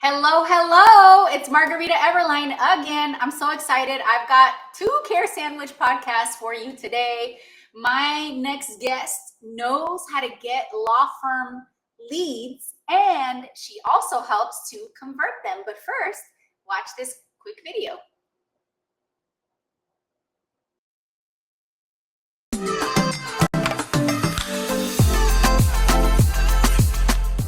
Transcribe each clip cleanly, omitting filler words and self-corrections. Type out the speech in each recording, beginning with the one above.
Hello, hello. It's Margarita Everline again. I'm so excited. I've got two Care Sandwich podcasts for you today. My next guest knows how to get law firm leads, and she also helps to convert them. But first, watch this quick video.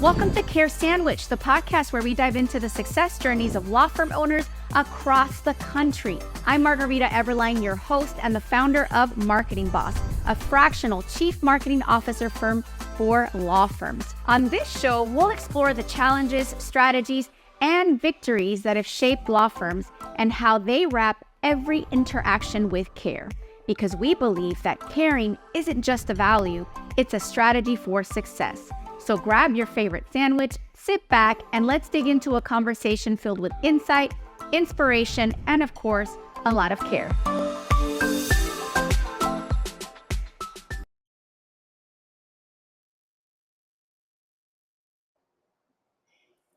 Welcome to Care Sandwich, the podcast where we dive into the success journeys of law firm owners across the country. I'm Margarita Everline, your host and the founder of Marketing Boss, a fractional chief marketing officer firm for law firms. On this show, we'll explore the challenges, strategies, and victories that have shaped law firms and how they wrap every interaction with care. Because we believe that caring isn't just a value, it's a strategy for success. So grab your favorite sandwich, sit back, and let's dig into a conversation filled with insight, inspiration, and of course, a lot of care.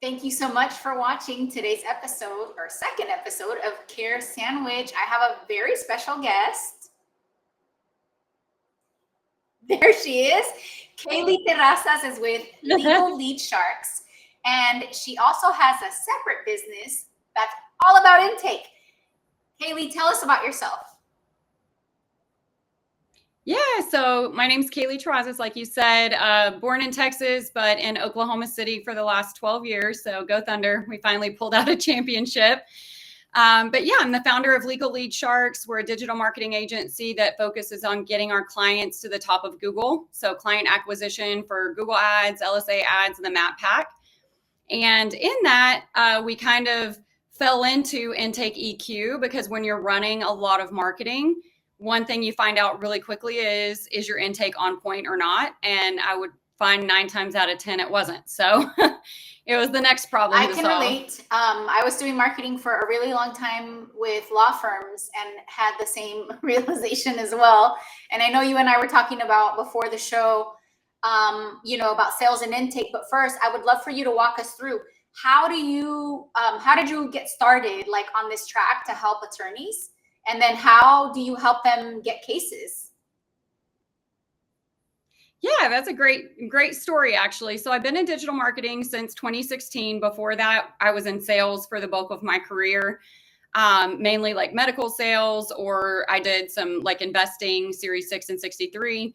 Thank you so much for watching today's episode, or second episode of Care Sandwich. I have a very special guest. There she is. K'Lee Terrazas is with Legal Lead Sharks, and she also has a separate business that's all about intake. K'Lee, tell us about yourself. Yeah, so my name's K'Lee Terrazas, like you said, born in Texas, but in Oklahoma City for the last 12 years. So go Thunder. We finally pulled out a championship. But yeah, I'm the founder of Legal Lead Sharks. We're a digital marketing agency that focuses on getting our clients to the top of Google. So client acquisition for Google ads, LSA ads, and the map pack. And in that, we kind of fell into intake EQ because when you're running a lot of marketing, one thing you find out really quickly is your intake on point or not? And I would find 9 times out of 10 it wasn't. So it was the next problem I to can solve. relate. I was doing marketing for a really long time with law firms and had the same realization as well. And I know you and I were talking about before the show, about sales and intake. But first, I would love for you to walk us through how did you get started like on this track to help attorneys? And then how do you help them get cases? Yeah, that's a great story, actually. So I've been in digital marketing since 2016. Before that, I was in sales for the bulk of my career, mainly like medical sales, or I did some like investing, Series 6 and 63.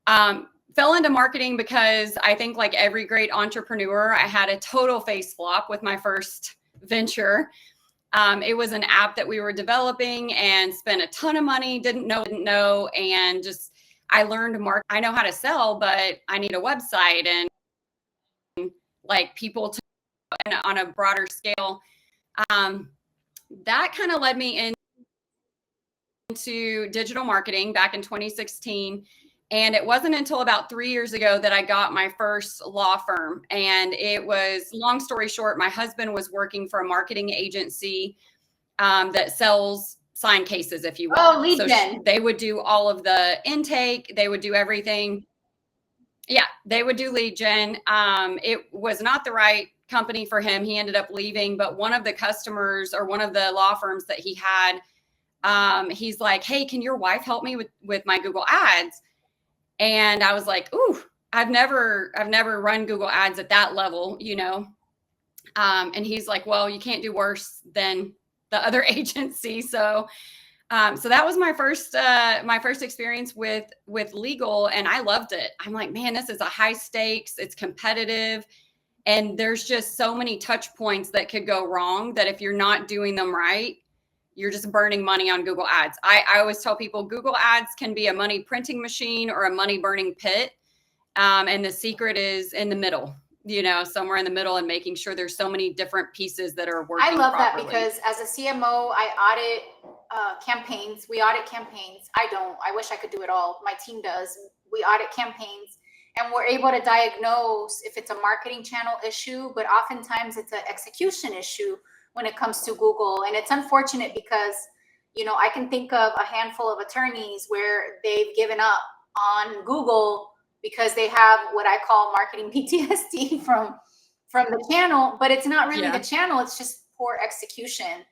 Fell into marketing because I think like every great entrepreneur, I had a total face flop with my first venture. It was an app that we were developing and spent a ton of money, didn't know, and just I learned I know how to sell, but I need a website and like people to on a broader scale. That kind of led me into digital marketing back in 2016. And it wasn't until about 3 years ago that I got my first law firm. And it was, long story short, my husband was working for a marketing agency that sells signed cases, if you will. Oh, lead gen. They would do all of the intake. They would do everything. Yeah, they would do lead gen. It was not the right company for him. He ended up leaving, but one of the customers or one of the law firms that he had, he's like, hey, can your wife help me with my Google ads? And I was like, ooh, I've never run Google ads at that level, and he's like, well, you can't do worse than the other agency. So that was my first experience with legal, and I loved it. I'm like, man, this is a high stakes, it's competitive, and there's just so many touch points that could go wrong that if you're not doing them right, you're just burning money on Google ads. I always tell people Google ads can be a money printing machine or a money burning pit. And the secret is in the middle, somewhere in the middle, and making sure there's so many different pieces that are working. I love properly. that because as a CMO, I audit campaigns. We audit campaigns. I don't. I wish I could do it all. My team does. We audit campaigns, and we're able to diagnose if it's a marketing channel issue, but oftentimes it's an execution issue when it comes to Google. And it's unfortunate because, I can think of a handful of attorneys where they've given up on Google because they have what I call marketing PTSD from from the channel, but it's not really Yeah. the channel. It's just poor execution.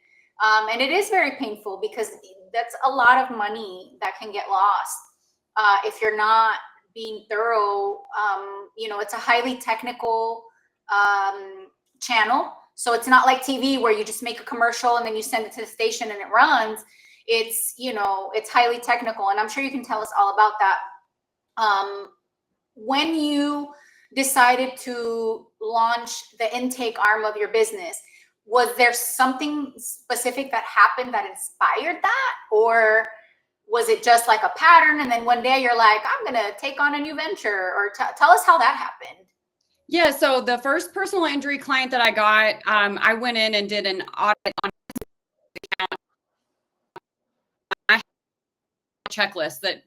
And it is very painful because that's a lot of money that can get lost if you're not being thorough. It's a highly technical channel. So it's not like TV where you just make a commercial and then you send it to the station and it runs. It's highly technical. And I'm sure you can tell us all about that. When you decided to launch the intake arm of your business, was there something specific that happened that inspired that? Or was it just like a pattern and then one day you're like, I'm going to take on a new venture? Or tell us how that happened. Yeah. So the first personal injury client that I got, I went in and did an audit on his account. I had a checklist that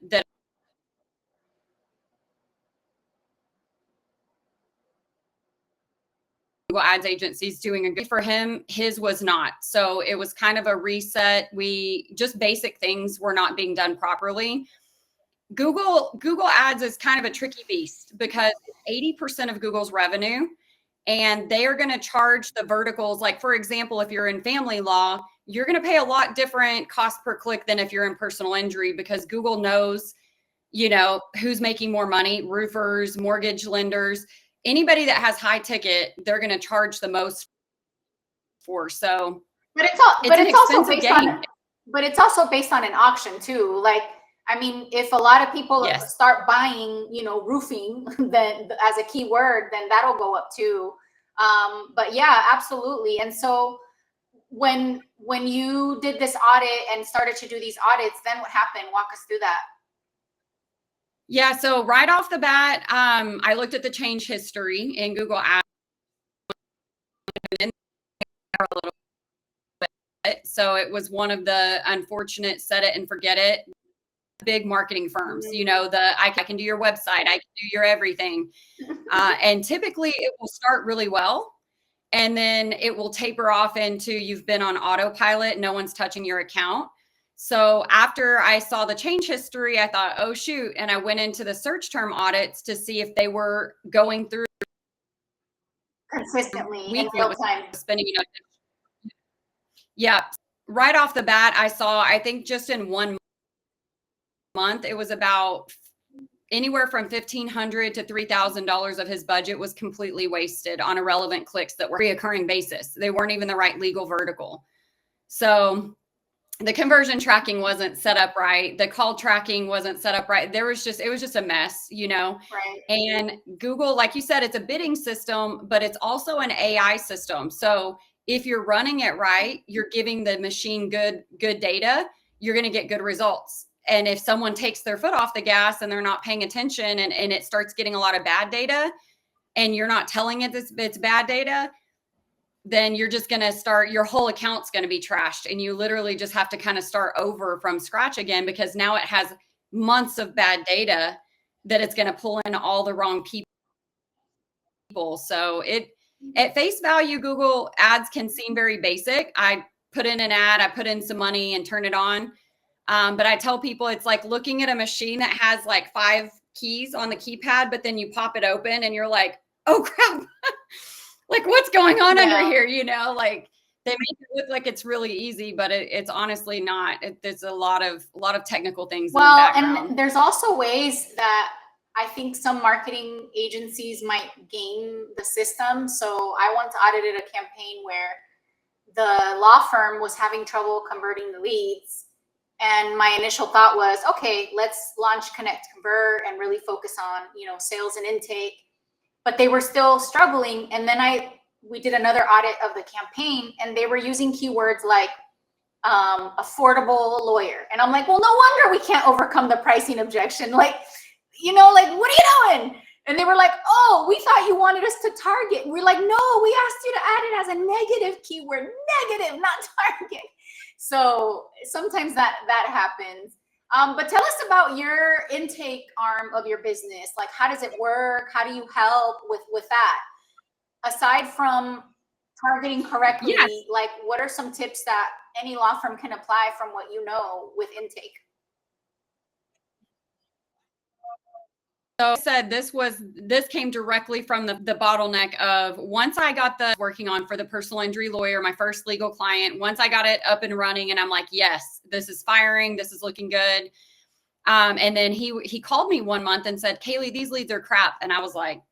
Google Ads agencies doing a good for him. His was not. So it was kind of a reset. Just basic things were not being done properly. Google Ads is kind of a tricky beast because 80% of Google's revenue, and they are going to charge the verticals. Like, for example, if you're in family law, you're going to pay a lot different cost per click than if you're in personal injury, because Google knows, who's making more money: roofers, mortgage lenders, anybody that has high ticket, they're going to charge the most for. So, but it's also based on an auction too. Like, I mean, if a lot of people start buying, roofing, then as a keyword, then that'll go up too. But yeah, absolutely. And so when you did this audit and started to do these audits, then what happened? Walk us through that. Yeah. So right off the bat, I looked at the change history in Google Ads. A little bit. So it was one of the unfortunate set it and forget it big marketing firms. I can do your website, I can do your everything. And typically it will start really well, and then it will taper off into you've been on autopilot, no one's touching your account. So after I saw the change history, I thought, oh shoot. And I went into the search term audits to see if they were going through consistently in real time. Spending, yeah. Right off the bat, I think just in 1 month, it was about anywhere from $1,500 to $3,000 of his budget was completely wasted on irrelevant clicks that were reoccurring basis. They weren't even the right legal vertical. So the conversion tracking wasn't set up right. The call tracking wasn't set up right. It was just a mess, Right. And Google, like you said, it's a bidding system, but it's also an AI system. So if you're running it right, you're giving the machine good data, you're going to get good results. And if someone takes their foot off the gas and they're not paying attention and it starts getting a lot of bad data and you're not telling it it's bad data, then you're just going to start, your whole account's going to be trashed. And you literally just have to kind of start over from scratch again, because now it has months of bad data that it's going to pull in all the wrong people. So at face value, Google Ads can seem very basic. I put in an ad, I put in some money and turn it on. But I tell people it's like looking at a machine that has like 5 keys on the keypad, but then you pop it open and you're like, oh crap, like what's going on under here? Like they make it look like it's really easy, but it's honestly not. There's a lot of technical things in the background. And there's also ways that I think some marketing agencies might game the system. So I once audited a campaign where the law firm was having trouble converting the leads. And my initial thought was, okay, let's launch Connect Convert and really focus on, sales and intake. But they were still struggling. And then we did another audit of the campaign, and they were using keywords like affordable lawyer. And I'm like, well, no wonder we can't overcome the pricing objection. Like, what are you doing? And they were like, oh, we thought you wanted us to target. We're like, no, we asked you to add it as a negative keyword, negative, not target. So sometimes that happens. But tell us about your intake arm of your business. Like, how does it work? How do you help with that? Aside from targeting correctly, like what are some tips that any law firm can apply from what you know with intake? I said this came directly from the bottleneck of once I got the working on for the personal injury lawyer, my first legal client, once I got it up and running and I'm like, yes, this is firing. This is looking good. And then he called me one month and said, K'Lee, these leads are crap. And I was like,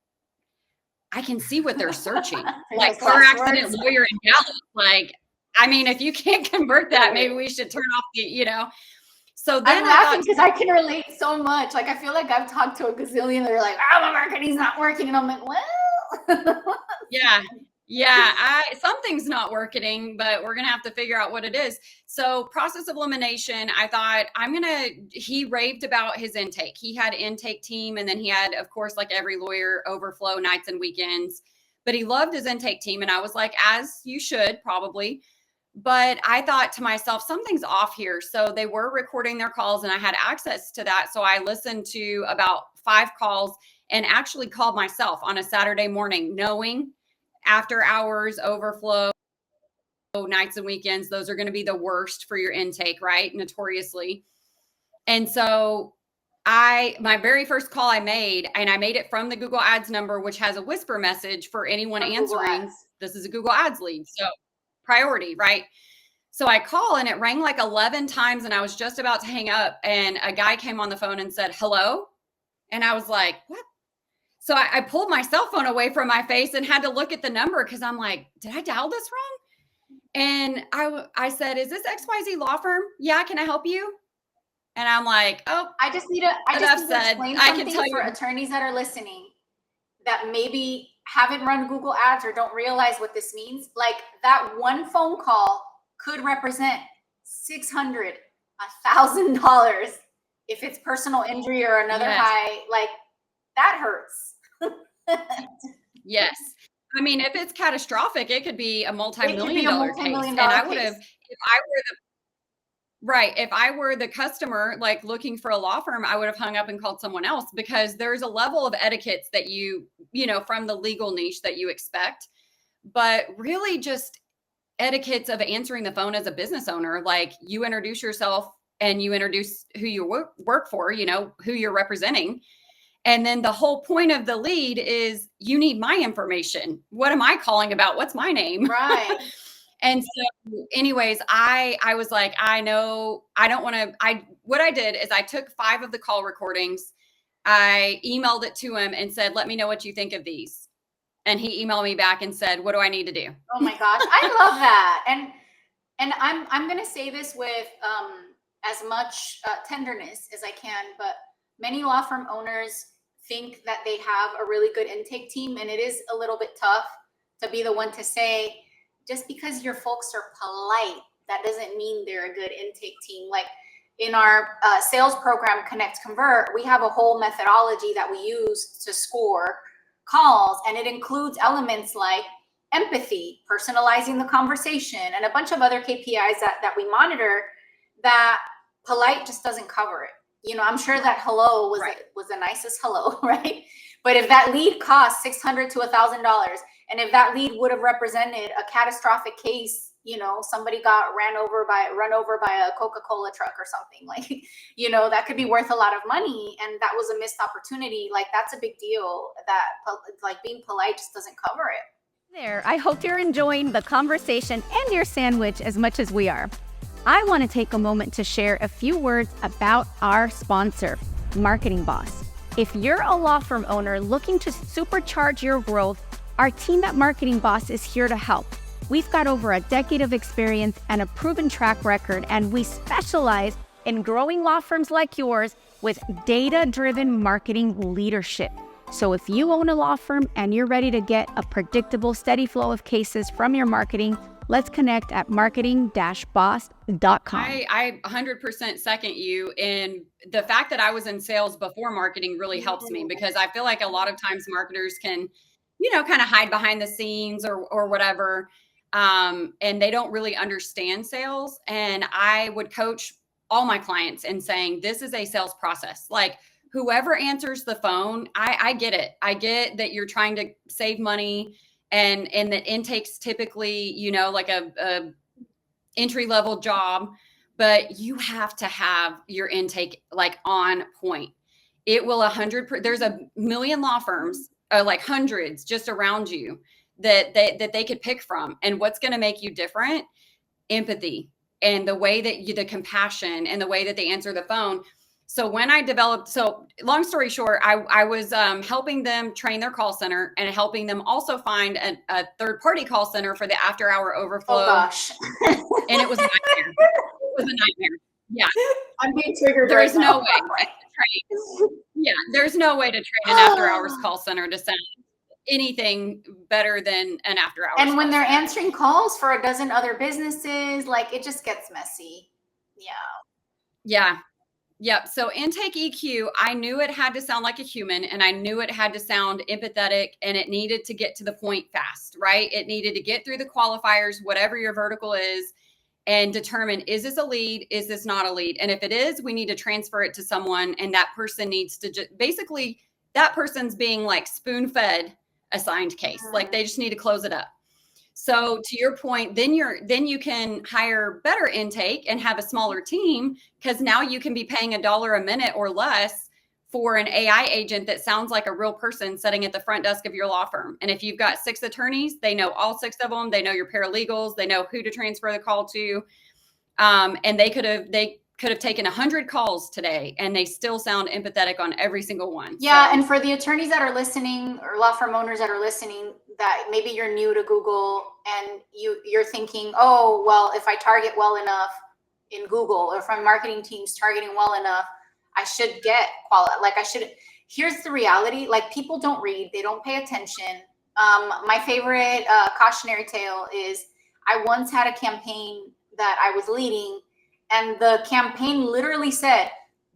I can see what they're searching. Like car accident lawyer in Gallup. Like, I mean, if you can't convert that, maybe we should turn off the. So then I'm laughing because I can relate so much. Like, I feel like I've talked to a gazillion. They're like, "Oh, my marketing's not working," and I'm like, "Well." Yeah. Something's not working, but we're gonna have to figure out what it is. So process of elimination. I thought he raved about his intake. He had intake team, and then he had, of course, like every lawyer, overflow nights and weekends. But he loved his intake team, and I was like, as you should probably. But I thought to myself, something's off here. So they were recording their calls and I had access to that. So I listened to about 5 calls and actually called myself on a Saturday morning, knowing after hours, overflow, nights and weekends, those are going to be the worst for your intake, right? Notoriously. And so my very first call I made, and I made it from the Google Ads number, which has a whisper message for anyone answering. This is a Google Ads lead. So priority, right? So I call and it rang like 11 times and I was just about to hang up and a guy came on the phone and said, hello. And I was like, what? So I pulled my cell phone away from my face and had to look at the number because I'm like, did I dial this wrong? And I said, is this XYZ law firm? Yeah, can I help you? And I'm like, oh, I just need to explain something for attorneys that are listening that maybe haven't run Google Ads or don't realize what this means. Like, that one phone call could represent $600, $1,000 if it's personal injury or another high. Like, that hurts. Yes. I mean, if it's catastrophic, it could be a multi-million-dollar case. And I would have, if I were the customer, like looking for a law firm, I would have hung up and called someone else because there's a level of etiquettes that from the legal niche that you expect, but really just etiquettes of answering the phone as a business owner. Like, you introduce yourself and you introduce who you work for, who you're representing. And then the whole point of the lead is you need my information. What am I calling about? What's my name? Right. And so anyways, I was like, I know I don't want to, what I did is I took 5 of the call recordings. I emailed it to him and said, let me know what you think of these. And he emailed me back and said, what do I need to do? Oh my gosh. I love that. And I'm going to say this with as much tenderness as I can, but many law firm owners think that they have a really good intake team. And it is a little bit tough to be the one to say, just because your folks are polite, that doesn't mean they're a good intake team. Like, in our sales program, Connect Convert, we have a whole methodology that we use to score calls. And it includes elements like empathy, personalizing the conversation, and a bunch of other KPIs that we monitor that polite just doesn't cover it. I'm sure that hello was the nicest hello, right? But if that lead costs $600 to $1,000, and if that lead would have represented a catastrophic case, somebody got run over by a Coca-Cola truck or something, like, that could be worth a lot of money, and that was a missed opportunity. Like, that's a big deal. That, like, being polite just doesn't cover it. There, I hope you're enjoying the conversation and your sandwich as much as we are. I want to take a moment to share a few words about our sponsor, Marketing Boss. If you're a law firm owner looking to supercharge your growth, our team at Marketing Boss is here to help. We've got over a decade of experience and a proven track record, and we specialize in growing law firms like yours with data-driven marketing leadership. So if you own a law firm and you're ready to get a predictable, steady flow of cases from your marketing, let's connect at marketing-boss.com. I 100% second you. And the fact that I was in sales before marketing really helps me, because I feel like a lot of times marketers can, kind of hide behind the scenes or whatever. And they don't really understand sales. And I would coach all my clients in saying, this is a sales process. Like, whoever answers the phone, I get it. I get that you're trying to save money, and that intake's typically, like a entry-level job, but you have to have your intake like on point. it will there's a million law firms, like hundreds just around you that they could pick from. And what's going to make you different? Empathy, and the way that the compassion, and the way that they answer the phone. So when I developed, so long story short, I was helping them train their call center, and helping them also find a third-party call center for the after-hour overflow. Oh gosh. And it was a nightmare. It was a nightmare. Yeah. I'm being triggered. There's right no now. way to train. Yeah, there's no way to train an after-hours call center to sound anything better than an after-hours. And when they're center. answering calls for a dozen other businesses, like it just gets messy. Yeah. Yeah. Yep. So intake EQ, I knew it had to sound like a human, and I knew it had to sound empathetic, and it needed to get to the point fast, right? It needed to get through the qualifiers, whatever your vertical is, and determine, is this a lead? Is this not a lead? And if it is, we need to transfer it to someone, and that person needs to basically, that person's being like spoon-fed assigned case. Like they just need to close it up. So to your point, then you can hire better intake and have a smaller team, because now you can be paying $1 a minute or less for an AI agent that sounds like a real person sitting at the front desk of your law firm. And if you've got 6 attorneys, they know all 6 of them. They know your paralegals. They know who to transfer the call to. And they could have taken 100 calls today, and they still sound empathetic on every single one. Yeah. So, and for the attorneys that are listening, or law firm owners that are listening, that maybe you're new to Google and you're thinking, oh, well, if I target well enough in Google, or if my marketing team's targeting well enough, I should get quality. Like I should. Here's the reality. Like people don't read, they don't pay attention. My favorite cautionary tale is I once had a campaign that I was leading, and the campaign literally said,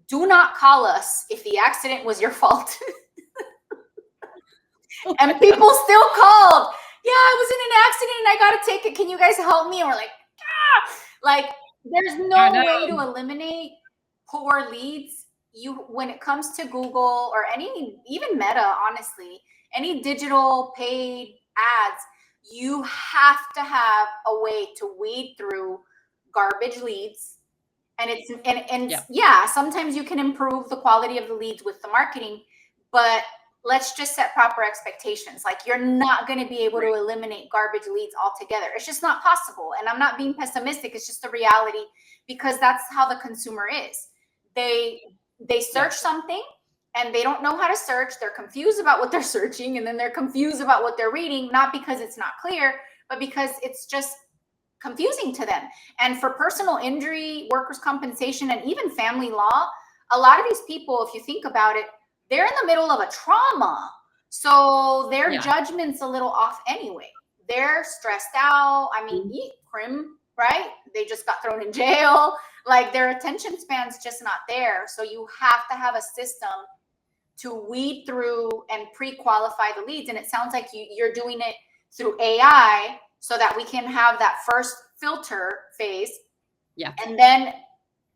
do not call us if the accident was your fault. And people still called. Yeah, I was in an accident and I got a ticket. Can you guys help me? And we're like, ah! Like there's no way to eliminate poor leads. When it comes to Google or even Meta, honestly, any digital paid ads, you have to have a way to weed through garbage leads. And Yep. Yeah, sometimes you can improve the quality of the leads with the marketing, but let's just set proper expectations. Like you're not going to be able to eliminate garbage leads altogether. It's just not possible. And I'm not being pessimistic. It's just the reality, because that's how the consumer is. They search something and they don't know how to search. They're confused about what they're searching, and then they're confused about what they're reading, not because it's not clear, but because it's just confusing to them. And for personal injury, workers' compensation, and even family law, a lot of these people, if you think about it, they're in the middle of a trauma. So their judgment's a little off anyway. They're stressed out. I mean, crim, right? They just got thrown in jail. Like their attention span's just not there. So you have to have a system to weed through and pre-qualify the leads. And it sounds like you're doing it through AI, so that we can have that first filter phase. Yeah. And then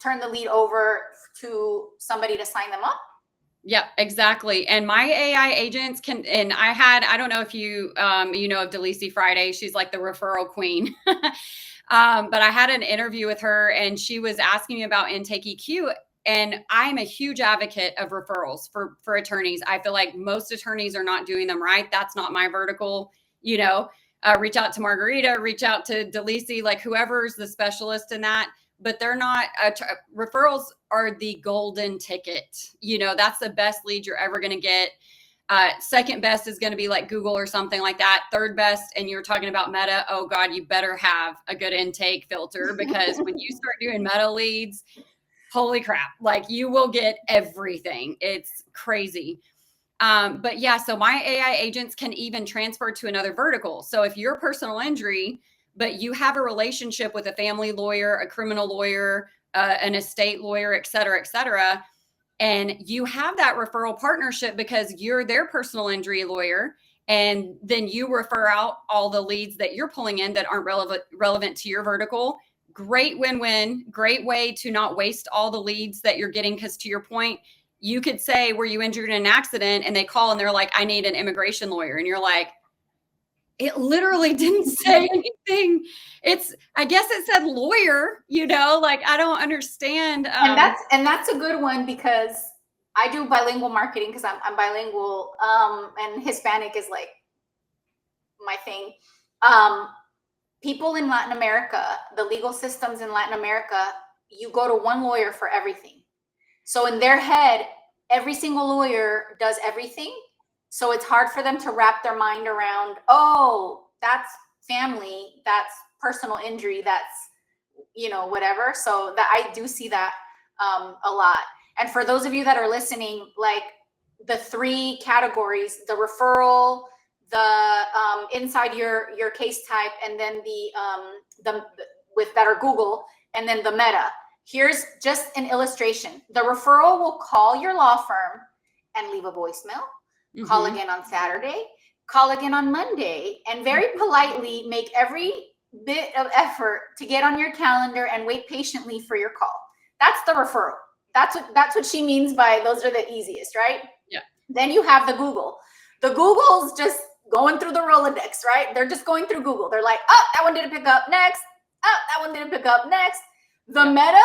turn the lead over to somebody to sign them up. Yeah, exactly. And my AI agents can, and I don't know if you know of Delisi Friday. She's like the referral queen. But I had an interview with her, and she was asking me about intake EQ. And I'm a huge advocate of referrals for attorneys. I feel like most attorneys are not doing them right. That's not my vertical, reach out to Margarita, reach out to Delisi, like whoever's the specialist in that. But they're not, referrals are the golden ticket. That's the best lead you're ever going to get. Second best is going to be like Google or something like that. Third best, and you're talking about Meta, oh God, you better have a good intake filter, because when you start doing Meta leads, holy crap, like you will get everything. It's crazy. But yeah, so my AI agents can even transfer to another vertical. So if you're personal injury, but you have a relationship with a family lawyer, a criminal lawyer, an estate lawyer, et cetera, and you have that referral partnership because you're their personal injury lawyer, and then you refer out all the leads that you're pulling in that aren't relevant to your vertical. Great win-win, great way to not waste all the leads that you're getting. Because to your point, you could say, were you injured in an accident? And they call and they're like, I need an immigration lawyer. And you're like, it literally didn't say anything. I guess it said lawyer, like, I don't understand. And that's a good one, because I do bilingual marketing because I'm bilingual, and Hispanic is like my thing. People in Latin America, the legal systems in Latin America, you go to one lawyer for everything. So in their head, every single lawyer does everything. So it's hard for them to wrap their mind around, oh, that's family, that's personal injury, that's, whatever. So that I do see that a lot. And for those of you that are listening, like the three categories, the referral, the inside your case type, and then the with that are Google, and then the meta. Here's just an illustration. The referral will call your law firm and leave a voicemail, call again on Saturday, call again on Monday, and very politely make every bit of effort to get on your calendar and wait patiently for your call. That's the referral. That's what she means by those are the easiest, right? Yeah. Then you have the Google. The Google's just going through the Rolodex, right? They're just going through Google. They're like, oh, that one didn't pick up, next. Oh, that one didn't pick up, next. The meta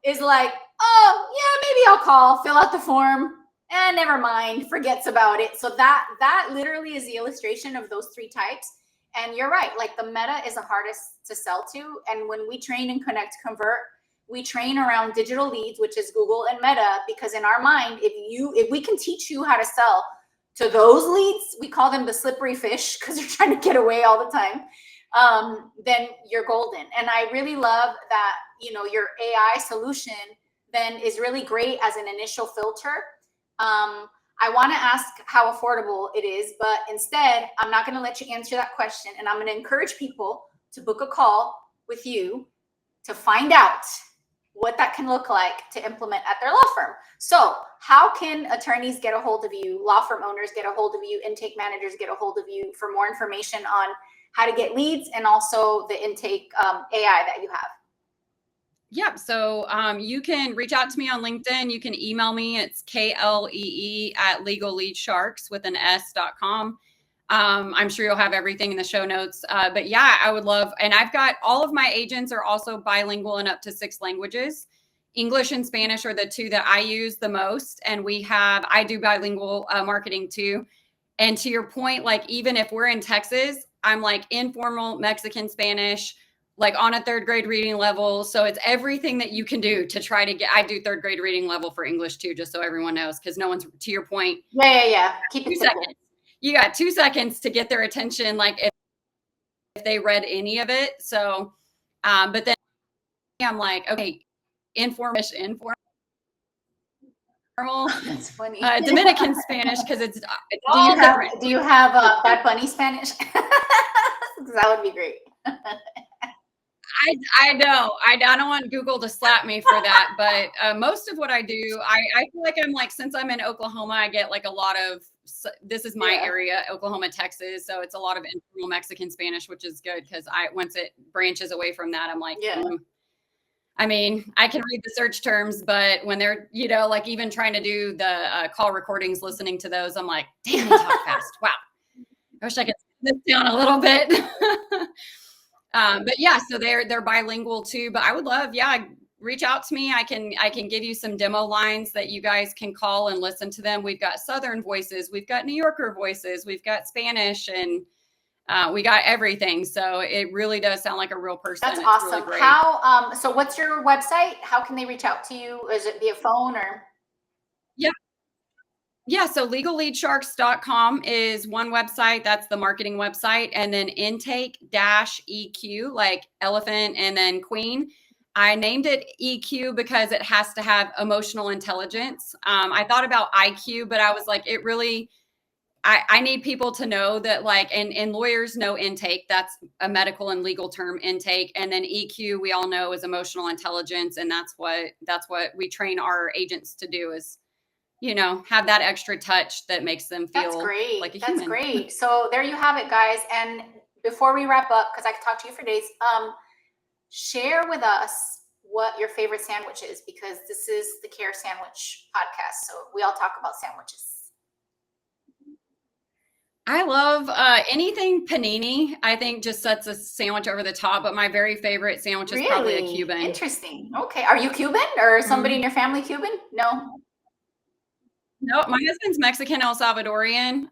is like, oh, yeah, maybe I'll call, fill out the form, and never mind, forgets about it. So that literally is the illustration of those three types. And you're right, like the meta is the hardest to sell to. And when we train in Connect Convert, we train around digital leads, which is Google and Meta, because in our mind, if we can teach you how to sell to those leads, we call them the slippery fish because they're trying to get away all the time, then you're golden. And I really love that, your AI solution then is really great as an initial filter. I want to ask how affordable it is, but instead, I'm not going to let you answer that question. And I'm going to encourage people to book a call with you to find out what that can look like to implement at their law firm. So how can attorneys get a hold of you, law firm owners get a hold of you, intake managers get a hold of you for more information on how to get leads and also the intake AI that you have? Yeah. So you can reach out to me on LinkedIn. You can email me. It's KLEE@legalleadsharks with an S.com. I'm sure you'll have everything in the show notes. But yeah, I would love, and I've got all of my agents are also bilingual in up to 6 languages. English and Spanish are the 2 that I use the most. And I do bilingual marketing too. And to your point, like, even if we're in Texas, I'm like informal Mexican Spanish, like on a 3rd grade reading level. So it's everything that you can do to try to get, I do 3rd grade reading level for English too, just so everyone knows. Cause no one's, to your point. Yeah. Keep it 2 seconds. You got 2 seconds to get their attention. Like if they read any of it. So, but then I'm like, okay, informal. That's funny. Dominican Spanish, because it's all different. Do you have Bad Bunny Spanish? That would be great. I know. I don't want Google to slap me for that, but most of what I do, I feel like I'm like, since I'm in Oklahoma, I get like a lot of, this is my area, Oklahoma, Texas. So it's a lot of informal Mexican Spanish, which is good because once it branches away from that, I'm like, I mean, I can read the search terms, but when they're, like even trying to do the call recordings, listening to those, I'm like, damn, they talk fast. Wow. I wish I could slow this down a little bit. But yeah, so they're bilingual too, but I would love, reach out to me. I can give you some demo lines that you guys can call and listen to them. We've got Southern voices, we've got New Yorker voices, we've got Spanish, and we got everything. So it really does sound like a real person. That's it's awesome. Really great. How, so what's your website? How can they reach out to you? Is it via phone or? Yeah. So legalleadsharks.com is one website. That's the marketing website. And then intake-EQ, like elephant and then queen. I named it EQ because it has to have emotional intelligence. I thought about IQ, but I was like, it really, I need people to know that, like, and lawyers know intake. That's a medical and legal term, intake. And then EQ, we all know, is emotional intelligence. And that's what we train our agents to do, is, have that extra touch that makes them feel like a human. That's great. So there you have it, guys. And before we wrap up, because I could talk to you for days, share with us what your favorite sandwich is, because this is the Care Sandwich podcast. So we all talk about sandwiches. I love anything panini. I think just sets a sandwich over the top, but my very favorite sandwich is probably a Cuban. Interesting. Okay. Are you Cuban or somebody in your family Cuban? No. No, my husband's Mexican, El Salvadorian.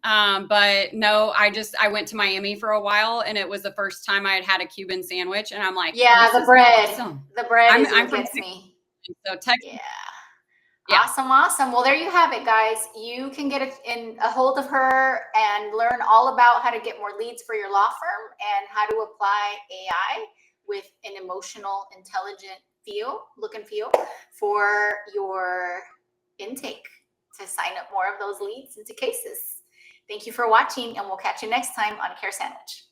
But no, I went to Miami for a while, and it was the first time I had had a Cuban sandwich, and I'm like, Yeah, this the is bread. awesome. The bread is I'm what from gets me. So Texas. Yeah. Yeah. Awesome. Well, there you have it, guys. You can get in a hold of her and learn all about how to get more leads for your law firm and how to apply AI with an emotional, intelligent look and feel for your intake to sign up more of those leads into cases. Thank you for watching, and we'll catch you next time on Care Sandwich.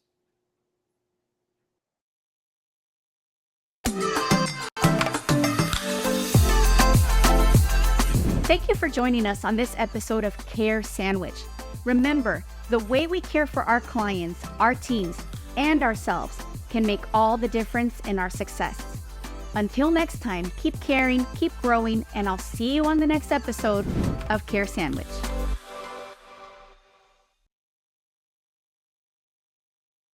Thank you for joining us on this episode of Care Sandwich. Remember, the way we care for our clients, our teams, and ourselves can make all the difference in our success. Until next time, keep caring, keep growing, and I'll see you on the next episode of Care Sandwich.